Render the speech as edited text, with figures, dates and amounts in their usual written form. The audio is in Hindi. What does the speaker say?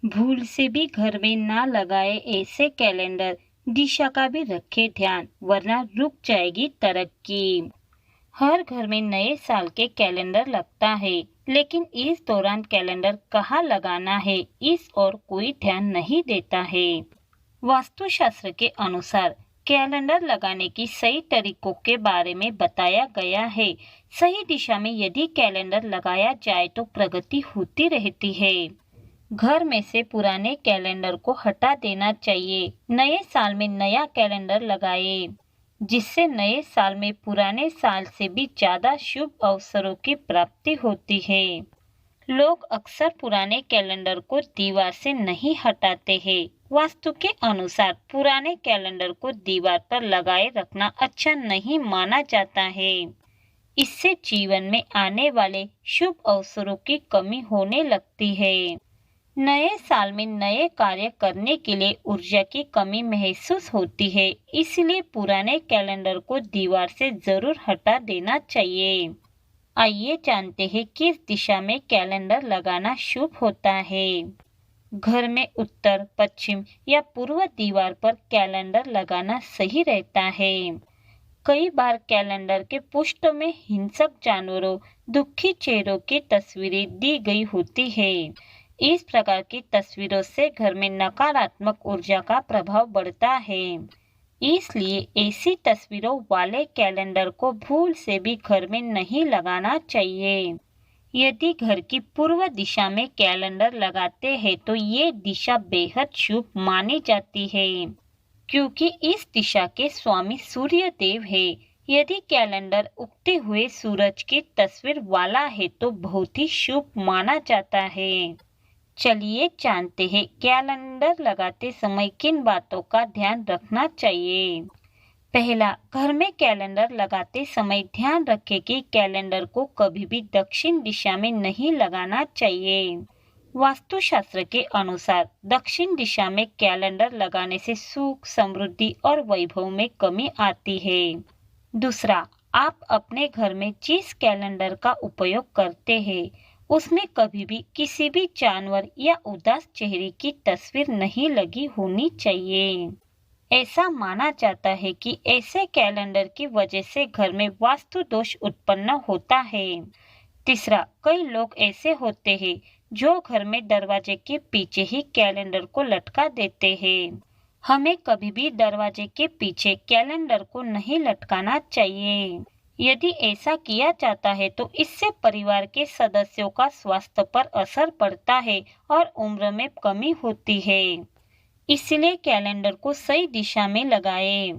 भूल से भी घर में ना लगाए ऐसे कैलेंडर। दिशा का भी रखे ध्यान, वरना रुक जाएगी तरक्की। हर घर में नए साल के कैलेंडर लगता है, लेकिन इस दौरान कैलेंडर कहाँ लगाना है, इस और कोई ध्यान नहीं देता है। वास्तुशास्त्र के अनुसार कैलेंडर लगाने की सही तरीकों के बारे में बताया गया है। सही दिशा में यदि कैलेंडर लगाया जाए तो प्रगति होती रहती है। घर में से पुराने कैलेंडर को हटा देना चाहिए। नए साल में नया कैलेंडर लगाए, जिससे नए साल में पुराने साल से भी ज्यादा शुभ अवसरों की प्राप्ति होती है। लोग अक्सर पुराने कैलेंडर को दीवार से नहीं हटाते हैं। वास्तु के अनुसार पुराने कैलेंडर को दीवार पर लगाए रखना अच्छा नहीं माना जाता है। इससे जीवन में आने वाले शुभ अवसरों की कमी होने लगती है। नए साल में नए कार्य करने के लिए ऊर्जा की कमी महसूस होती है, इसलिए पुराने कैलेंडर को दीवार से जरूर हटा देना चाहिए। आइए जानते हैं किस दिशा में कैलेंडर लगाना शुभ होता है। घर में उत्तर, पश्चिम या पूर्व दीवार पर कैलेंडर लगाना सही रहता है। कई बार कैलेंडर के पृष्ठ में हिंसक जानवरों, दुखी चेहरों की तस्वीरें दी गई होती है। इस प्रकार की तस्वीरों से घर में नकारात्मक ऊर्जा का प्रभाव बढ़ता है। इसलिए ऐसी तस्वीरों वाले कैलेंडर को भूल से भी घर में नहीं लगाना चाहिए। यदि घर की पूर्व दिशा में कैलेंडर लगाते हैं तो ये दिशा बेहद शुभ मानी जाती है, क्योंकि इस दिशा के स्वामी सूर्य देव है। यदि कैलेंडर उगते हुए सूरज की तस्वीर वाला है तो बहुत ही शुभ माना जाता है। चलिए जानते हैं कैलेंडर लगाते समय किन बातों का ध्यान रखना चाहिए। पहला, घर में कैलेंडर लगाते समय ध्यान रखें कि कैलेंडर को कभी भी दक्षिण दिशा में नहीं लगाना चाहिए। वास्तुशास्त्र के अनुसार दक्षिण दिशा में कैलेंडर लगाने से सुख, समृद्धि और वैभव में कमी आती है। दूसरा, आप अपने घर में जिस कैलेंडर का उपयोग करते हैं उसमें कभी भी किसी भी जानवर या उदास चेहरे की तस्वीर नहीं लगी होनी चाहिए। ऐसा माना जाता है कि ऐसे कैलेंडर की वजह से घर में वास्तु दोष उत्पन्न होता है। तीसरा, कई लोग ऐसे होते हैं जो घर में दरवाजे के पीछे ही कैलेंडर को लटका देते हैं। हमें कभी भी दरवाजे के पीछे कैलेंडर को नहीं लटकाना चाहिए। यदि ऐसा किया जाता है तो इससे परिवार के सदस्यों का स्वास्थ्य पर असर पड़ता है और उम्र में कमी होती है। इसलिए कैलेंडर को सही दिशा में लगाएं।